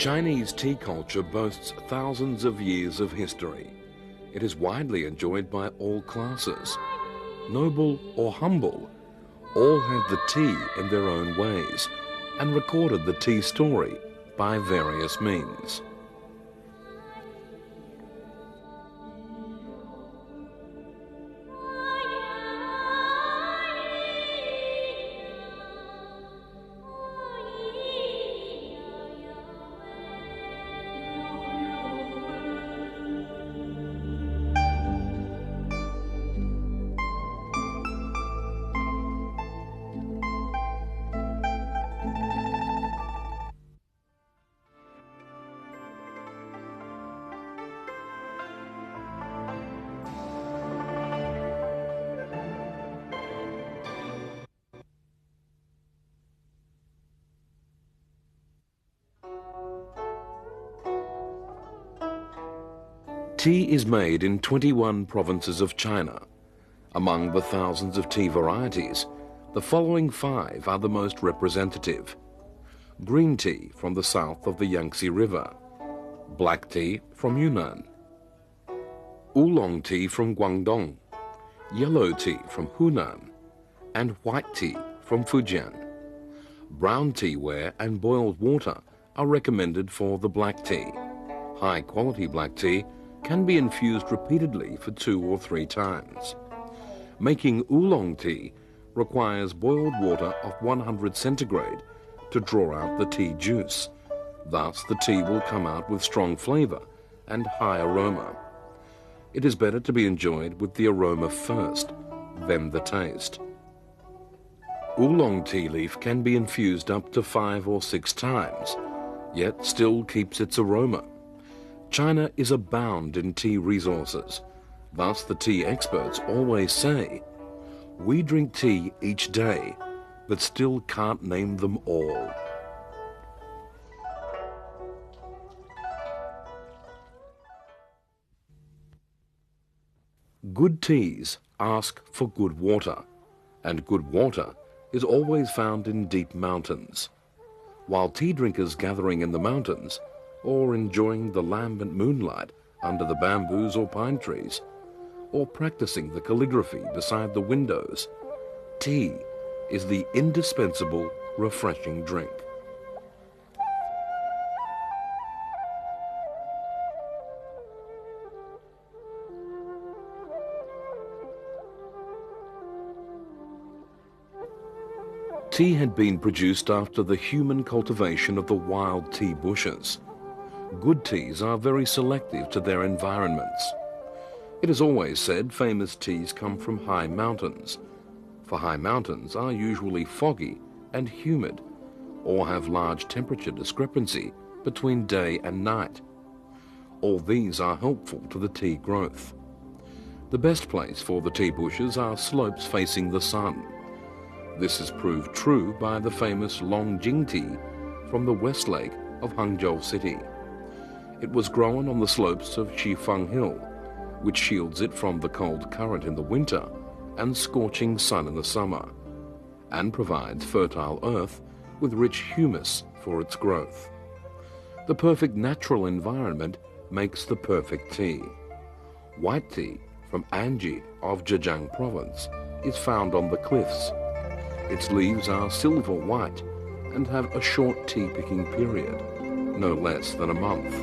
Chinese tea culture boasts thousands of years of history. It is widely enjoyed by all classes. Noble or humble, all have the tea in their own ways and recorded the tea story by various means. Tea is made in 21 provinces of China. Among the thousands of tea varieties, the following 5 are the most representative. Green tea from the south of the Yangtze River, black tea from Yunnan, oolong tea from Guangdong, yellow tea from Hunan, and white tea from Fujian. Brown tea ware and boiled water are recommended for the black tea. High-quality black tea can be infused repeatedly for 2 or 3 times. Making oolong tea requires boiled water of 100 centigrade to draw out the tea juice. Thus, the tea will come out with strong flavor and high aroma. It is better to be enjoyed with the aroma first, then the taste. Oolong tea leaf can be infused up to 5 or 6 times, yet still keeps its aroma. China is abound in tea resources. Thus, the tea experts always say, "We drink tea each day, but still can't name them all." Good teas ask for good water, and good water is always found in deep mountains. While tea drinkers gathering in the mountains or enjoying the lambent moonlight under the bamboos or pine trees, or practicing the calligraphy beside the windows, tea is the indispensable, refreshing drink. Tea had been produced after the human cultivation of the wild tea bushes. Good teas are very selective to their environments. It is always said famous teas come from high mountains, for high mountains are usually foggy and humid, or have large temperature discrepancy between day and night. All these are helpful to the tea growth. The best place for the tea bushes are slopes facing the sun. This is proved true by the famous Longjing tea from the West Lake of Hangzhou City. It was grown on the slopes of Shifeng Hill, which shields it from the cold current in the winter and scorching sun in the summer, and provides fertile earth with rich humus for its growth. The perfect natural environment makes the perfect tea. White tea from Anji of Zhejiang province is found on the cliffs. Its leaves are silver white and have a short tea picking period, no less than a month.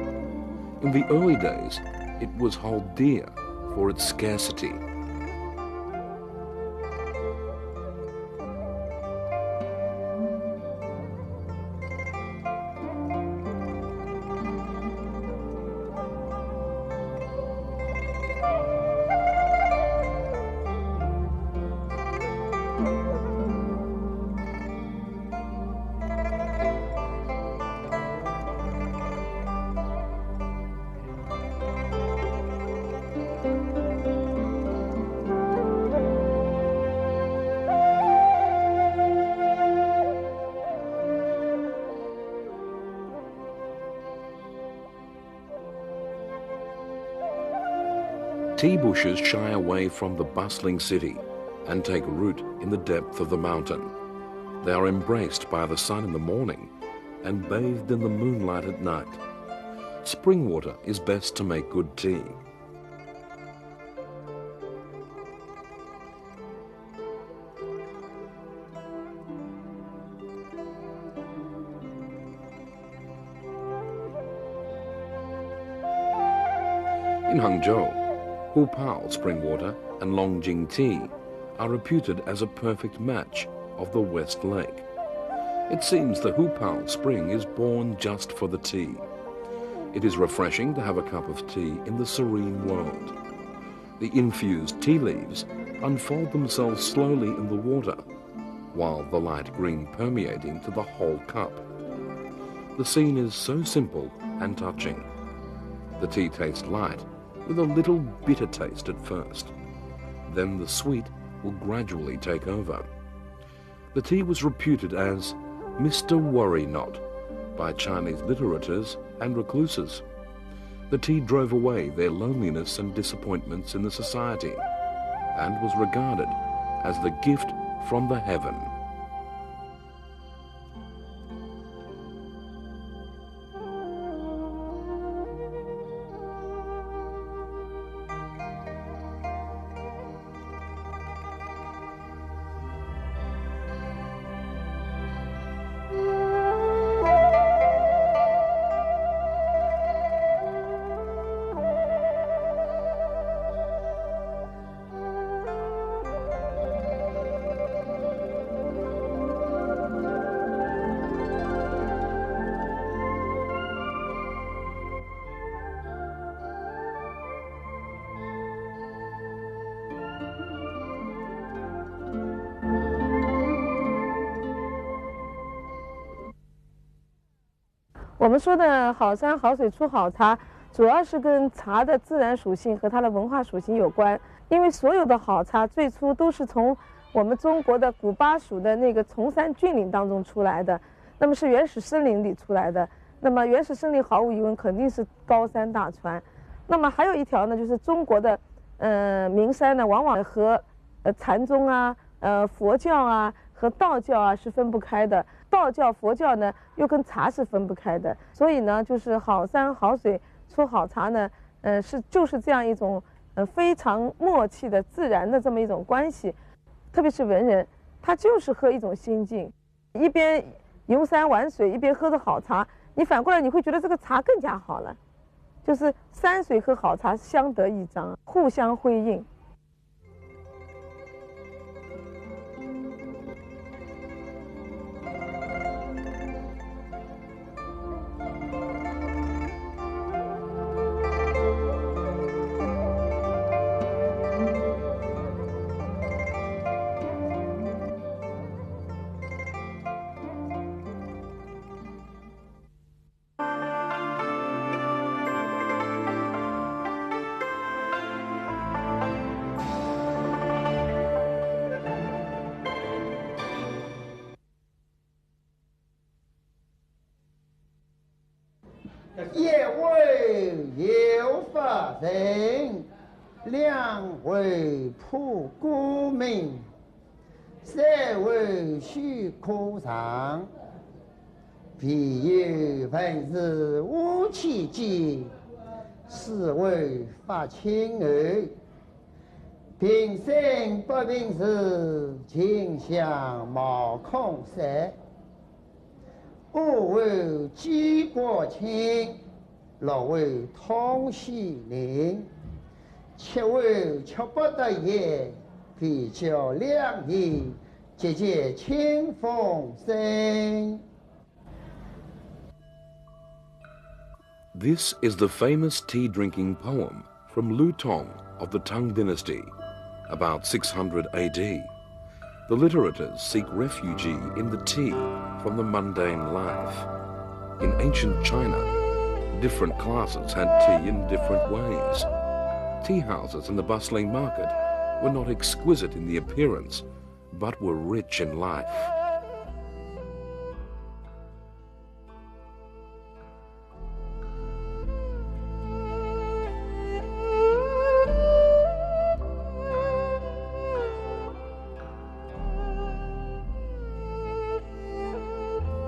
In the early days, it was held dear for its scarcity. Tea bushes shy away from the bustling city and take root in the depth of the mountain. They are embraced by the sun in the morning and bathed in the moonlight at night. Spring water is best to make good tea. In Hangzhou, Pu'er spring water and Longjing tea are reputed as a perfect match of the West Lake. It seems the Pu'er spring is born just for the tea. It is refreshing to have a cup of tea in the serene world. The infused tea leaves unfold themselves slowly in the water, while the light green permeating to the whole cup. The scene is so simple and touching. The tea tastes light, with a little bitter taste at first. Then the sweet will gradually take over. The tea was reputed as Mr. Worry Not by Chinese literateurs and recluses. The tea drove away their loneliness and disappointments in the society and was regarded as the gift from the heaven.我们说的好山好水出好茶，主要是跟茶的自然属性和它的文化属性有关。因为所有的好茶最初都是从我们中国的古巴属的那个崇山峻岭当中出来的，那么是原始森林里出来的。那么原始森林毫无疑问肯定是高山大川。那么还有一条呢，就是中国的名山呢，往往和禅宗啊、佛教啊和道教啊是分不开的。道教、佛教呢又跟茶是分不开的，所以呢，就是好山好水出好茶呢，就是这样一种非常默契的自然的这么一种关系。特别是文人，他就是喝一种心境，一边游山玩水，一边喝着好茶，你反过来你会觉得这个茶更加好了，就是山水和好茶相得益彰，互相辉映。一为有法人，两为普古民，三为虚空常。彼有本是无奇迹，四为发亲儿。平生不平时，尽享毛孔塞。五为济国亲，六为通西邻，七为吃不得也，比较两意，节节清风生。 This is the famous tea-drinking poem from Lu Tong of the Tang Dynasty, about 600 AD. The literators seek refuge in the tea from the mundane life. In ancient China, different classes had tea in different ways. Tea houses in the bustling market were not exquisite in the appearance, but were rich in life.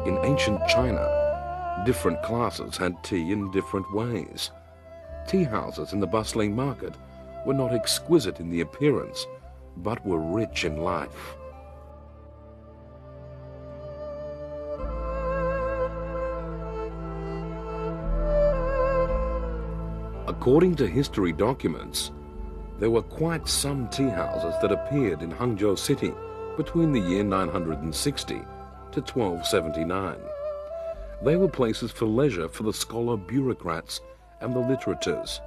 In ancient China, Different classes had tea in different ways. Tea houses in the bustling market were not exquisite in the appearance, but were rich in life. According to history documents, there were quite some tea houses that appeared in Hangzhou city between the year 960 to 1279. They were places for leisure for the scholar bureaucrats and the litterateurs.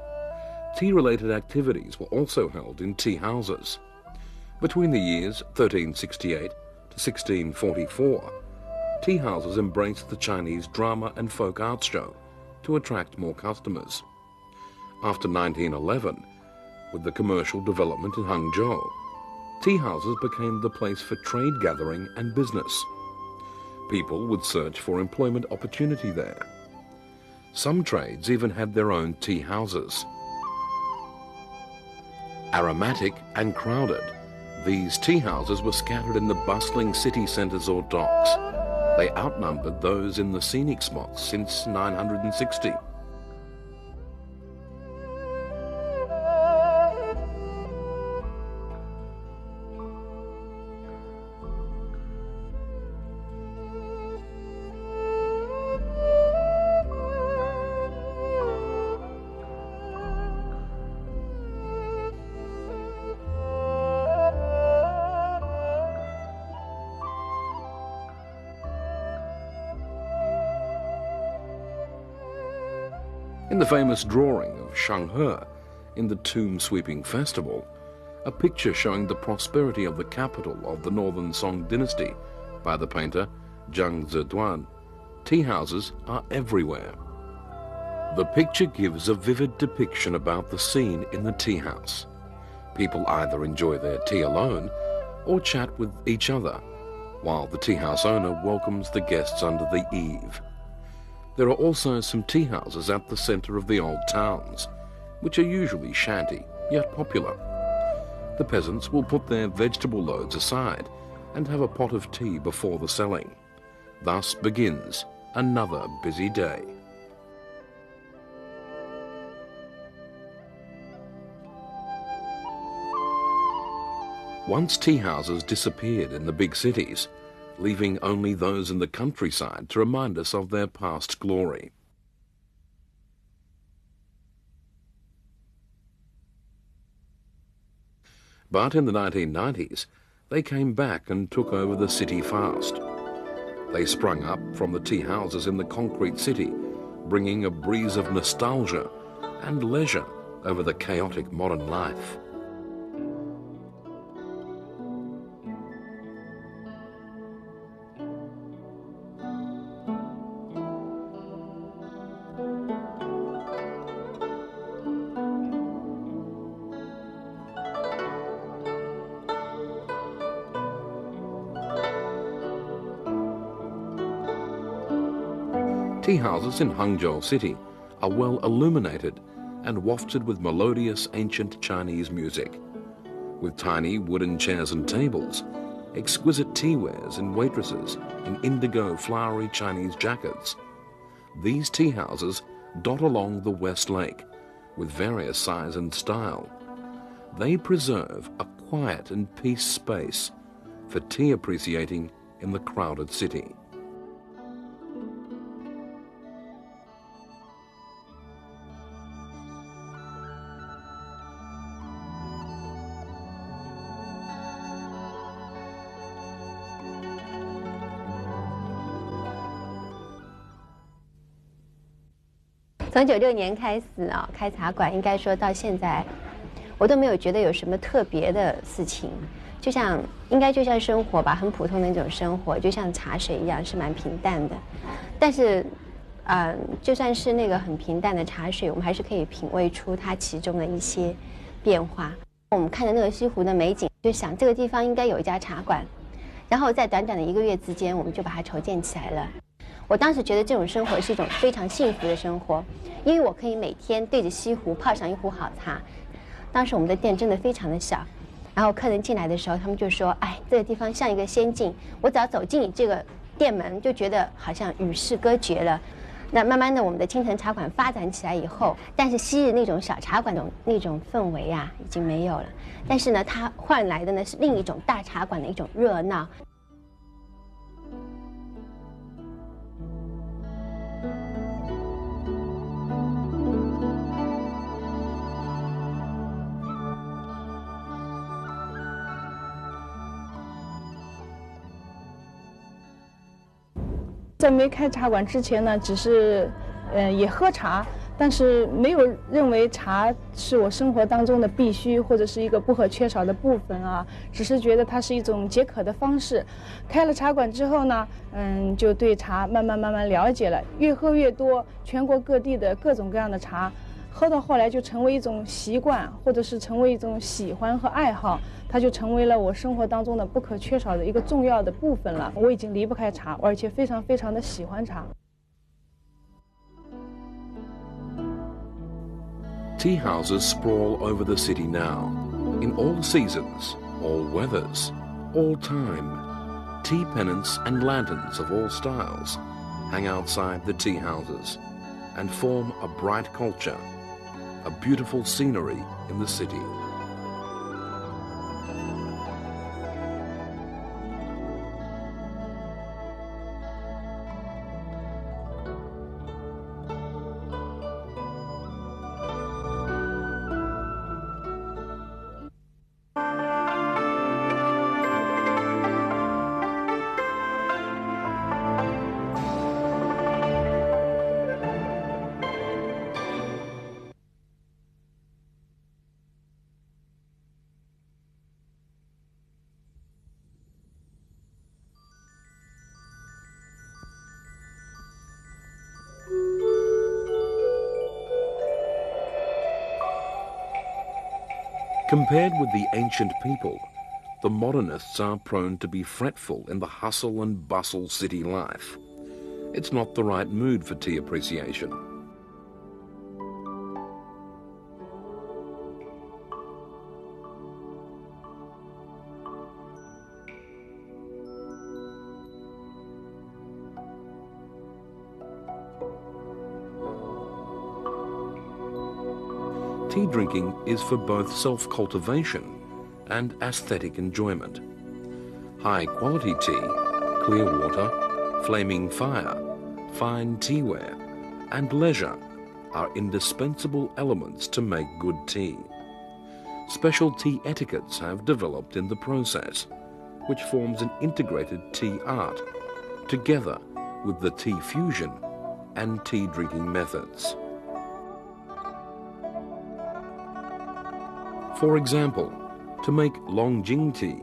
Tea-related activities were also held in tea houses. Between the years 1368 to 1644, tea houses embraced the Chinese drama and folk arts show to attract more customers. After 1911, with the commercial development in Hangzhou, tea houses became the place for trade gathering and business. People would search for employment opportunity there. Some trades even had their own tea houses. Aromatic and crowded, these tea houses were scattered in the bustling city centres or docks. They outnumbered those in the scenic spots since 960. In the famous drawing of Shanghe in the Tomb Sweeping Festival, a picture showing the prosperity of the capital of the Northern Song dynasty by the painter Zhang Ziduan, tea houses are everywhere. The picture gives a vivid depiction about the scene in the tea house. People either enjoy their tea alone or chat with each other, while the tea house owner welcomes the guests under the eave. There are also some tea houses at the centre of the old towns, which are usually shanty, yet popular. The peasants will put their vegetable loads aside and have a pot of tea before the selling. Thus begins another busy day. Once tea houses disappeared in the big cities, leaving only those in the countryside to remind us of their past glory. But in the 1990s, they came back and took over the city fast. They sprung up from the tea houses in the concrete city, bringing a breeze of nostalgia and leisure over the chaotic modern life. Tea houses in Hangzhou city are well illuminated and wafted with melodious ancient Chinese music. With tiny wooden chairs and tables, exquisite teawares and waitresses in indigo flowery Chinese jackets, these tea houses dot along the West Lake with various size and style. They preserve a quiet and peace space for tea appreciating in the crowded city.从96年开始啊，开茶馆，应该说到现在，我都没有觉得有什么特别的事情，就像生活吧，很普通的那种生活，就像茶水一样，是蛮平淡的。但是，就算是那个很平淡的茶水，我们还是可以品味出它其中的一些变化。我们看着那个西湖的美景，就想这个地方应该有一家茶馆，然后在短短的1个月之间，我们就把它筹建起来了。我当时觉得这种生活是一种非常幸福的生活，因为我可以每天对着西湖泡上一壶好茶。当时我们的店真的非常的小，然后客人进来的时候，他们就说：“哎，这个地方像一个仙境，我只要走进你这个店门，就觉得好像与世隔绝了。”那慢慢的，我们的京城茶馆发展起来以后，但是昔日那种小茶馆的那种氛围啊，已经没有了。但是呢，它换来的呢是另一种大茶馆的一种热闹。在没开茶馆之前呢，只是，也喝茶，但是没有认为茶是我生活当中的必须或者是一个不可缺少的部分啊，只是觉得它是一种解渴的方式。开了茶馆之后呢，就对茶慢慢了解了，越喝越多，全国各地的各种各样的茶，喝到后来就成为一种习惯，或者是成为一种喜欢和爱好。它就成为了我生活当中的不可缺少的一个重要的部分了。我已经离不开茶，而且非常的喜欢茶。Tea houses sprawl over the city now, in all seasons, all weathers, all time. Tea pennants and lanterns of all styles hang outside the tea houses and form a bright culture, a beautiful scenery in the city. Compared with the ancient people, the modernists are prone to be fretful in the hustle and bustle city life. It's not the right mood for tea appreciation. Tea drinking is for both self-cultivation and aesthetic enjoyment. High-quality tea, clear water, flaming fire, fine teaware, and leisure are indispensable elements to make good tea. Special tea etiquettes have developed in the process, which forms an integrated tea art, together with the tea fusion and tea drinking methods. For example, to make Longjing tea,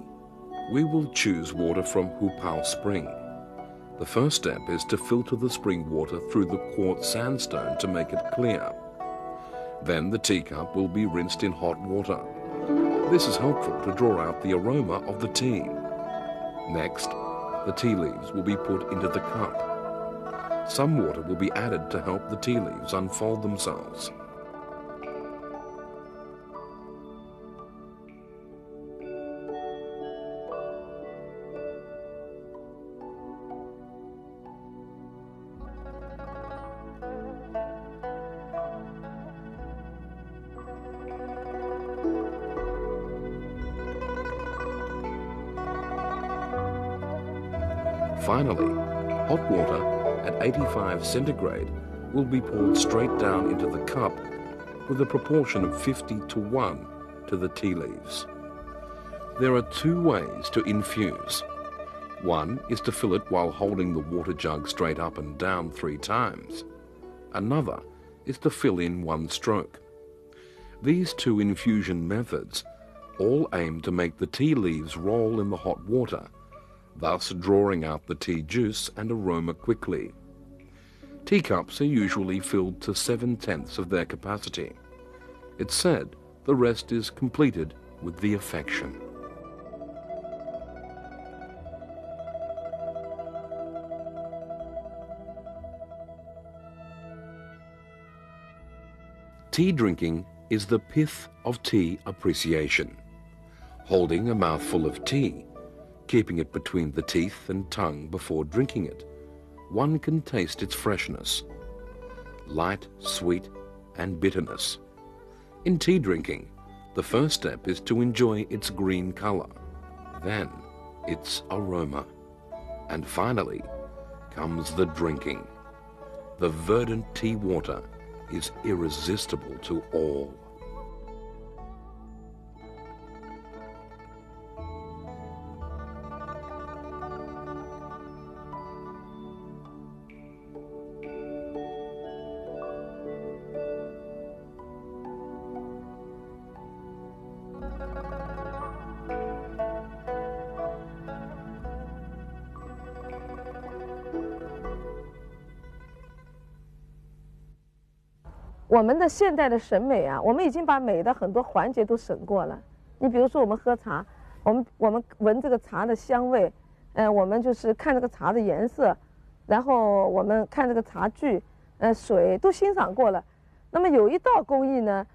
we will choose water from Hupao Spring. The first step is to filter the spring water through the quartz sandstone to make it clear. Then the teacup will be rinsed in hot water. This is helpful to draw out the aroma of the tea. Next, the tea leaves will be put into the cup. Some water will be added to help the tea leaves unfold themselves. Finally, hot water at 85 centigrade will be poured straight down into the cup with a proportion of 50:1 to the tea leaves. There are two ways to infuse. One is to fill it while holding the water jug straight up and down 3 times. Another is to fill in one stroke. These two infusion methods all aim to make the tea leaves roll in the hot water, thus drawing out the tea juice and aroma quickly. Teacups are usually filled to 7/10 of their capacity. It's said the rest is completed with the affection. Tea drinking is the pith of tea appreciation. Holding a mouthful of tea, keeping it between the teeth and tongue before drinking it, one can taste its freshness, light, sweet, and bitterness. In tea drinking, the first step is to enjoy its green color, then its aroma, and finally comes the drinking. The verdant tea water is irresistible to all.我们的现代的审美啊，我们已经把美的很多环节都省过了。你比如说，我们喝茶，我们闻这个茶的香味，我们就是看这个茶的颜色，然后我们看这个茶具，水都欣赏过了。那么有一道工艺呢，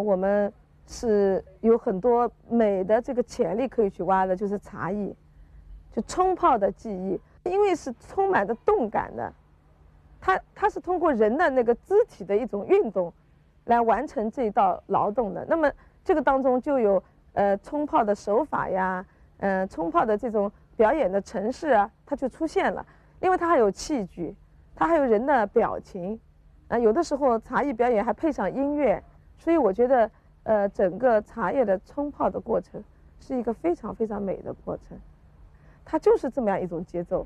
我们是有很多美的这个潜力可以去挖的，就是茶艺，就冲泡的技艺，因为是充满着动感的。它是通过人的那个肢体的一种运动，来完成这一道劳动的。那么这个当中就有冲泡的手法呀，冲泡的这种表演的程式啊，它就出现了。因为它还有器具，它还有人的表情，有的时候茶艺表演还配上音乐，所以我觉得整个茶叶的冲泡的过程是一个非常非常美的过程。它就是这么样一种节奏，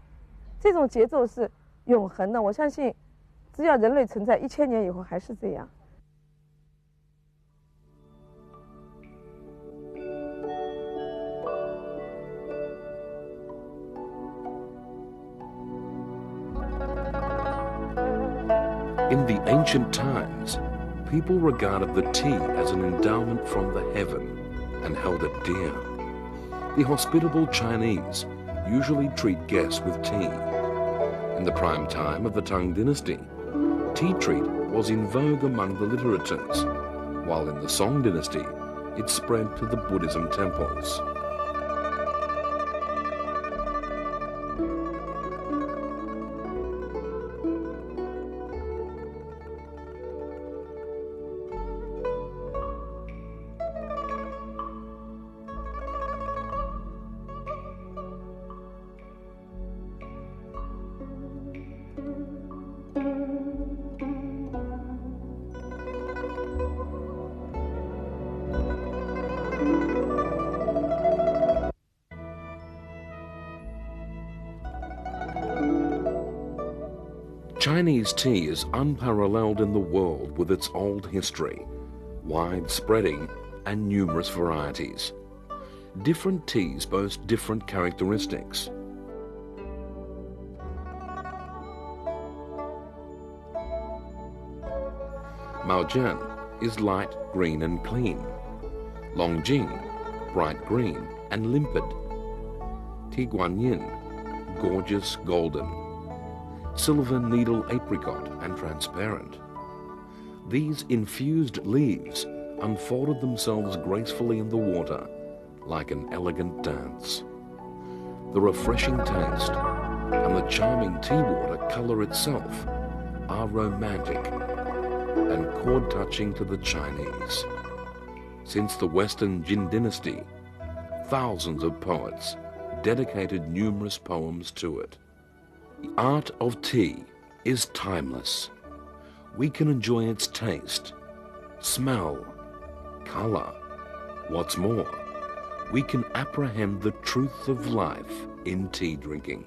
这种节奏是永恒的，我相信，只要人类存在1000年以后还是这样。In the ancient times, people regarded the tea as an endowment from the heaven and held it dear. The hospitable Chinese usually treat guests with tea. In the prime time of the Tang dynasty, tea treat was in vogue among the literateurs, while in the Song dynasty, it spread to the Buddhism temples. Chinese tea is unparalleled in the world with its old history, wide-spreading and numerous varieties. Different teas boast different characteristics. Maojian is light green and clean. Longjing, bright green and limpid. Tiguanyin, gorgeous golden. Silver needle apricot and transparent. These infused leaves unfolded themselves gracefully in the water like an elegant dance. The refreshing taste and the charming tea water colour itself are romantic and chord-touching to the Chinese. Since the Western Jin dynasty, thousands of poets dedicated numerous poems to it. The art of tea is timeless. We can enjoy its taste, smell, colour. What's more, we can apprehend the truth of life in tea drinking.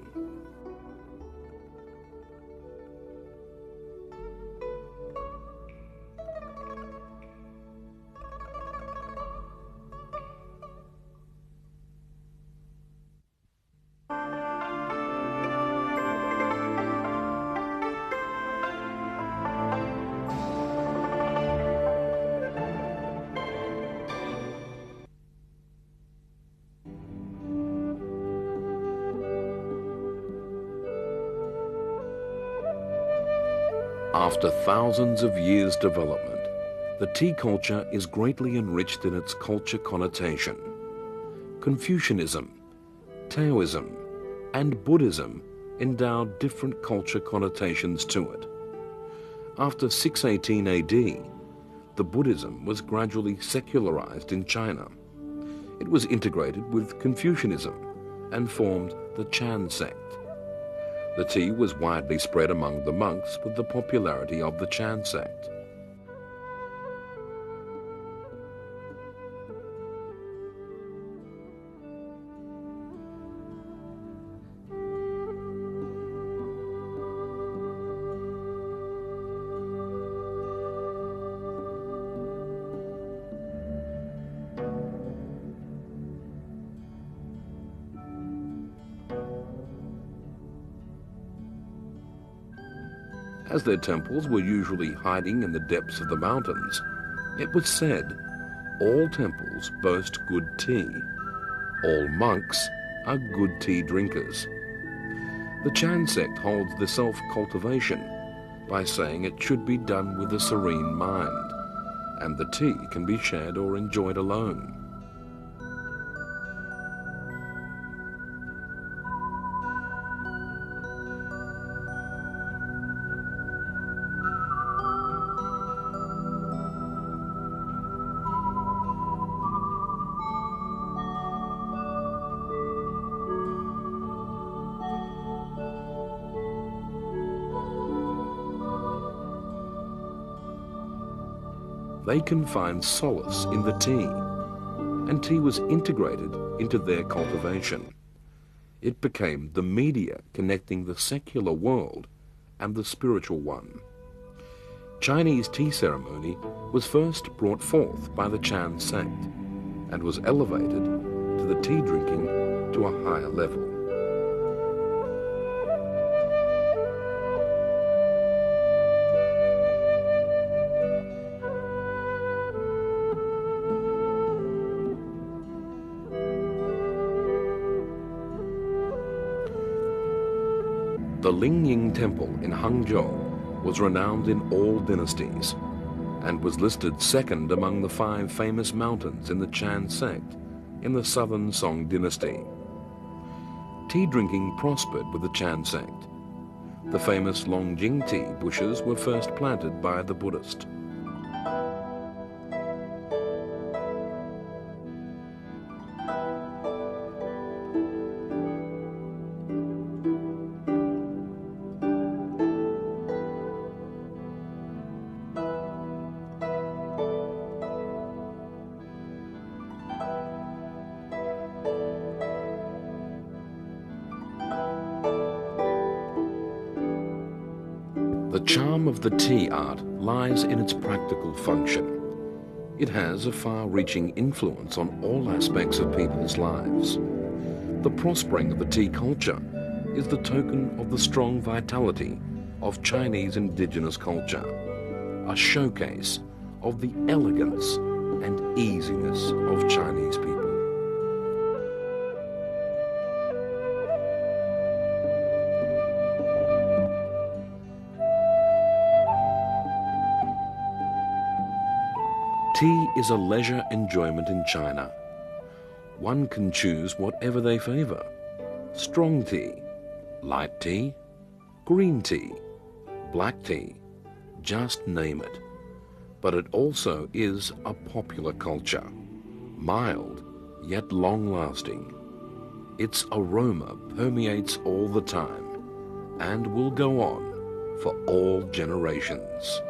After thousands of years' development, the tea culture is greatly enriched in its culture connotation. Confucianism, Taoism, and Buddhism endowed different culture connotations to it. After 618 AD, the Buddhism was gradually secularized in China. It was integrated with Confucianism and formed the Chan sect. The tea was widely spread among the monks with the popularity of the Chan sect. As their temples were usually hiding in the depths of the mountains, it was said, all temples boast good tea. All monks are good tea drinkers. The Chan sect holds the self-cultivation by saying it should be done with a serene mind, and the tea can be shared or enjoyed alone. They can find solace in the tea, and tea was integrated into their cultivation. It became the media connecting the secular world and the spiritual one. Chinese tea ceremony was first brought forth by the Chan sect and was elevated to the tea drinking to a higher level. The Lingying Temple in Hangzhou was renowned in all dynasties and was listed second among the 5 famous mountains in the Chan sect in the southern Song dynasty. Tea drinking prospered with the Chan sect. The famous Longjing tea bushes were first planted by the Buddhist. The charm of the tea art lies in its practical function. It has a far-reaching influence on all aspects of people's lives. The prospering of the tea culture is the token of the strong vitality of Chinese indigenous culture, a showcase of the elegance and easiness of Chinese people. Tea is a leisure enjoyment in China. One can choose whatever they favor. Strong tea, light tea, green tea, black tea, just name it. But it also is a popular culture, mild yet long-lasting. Its aroma permeates all the time and will go on for all generations.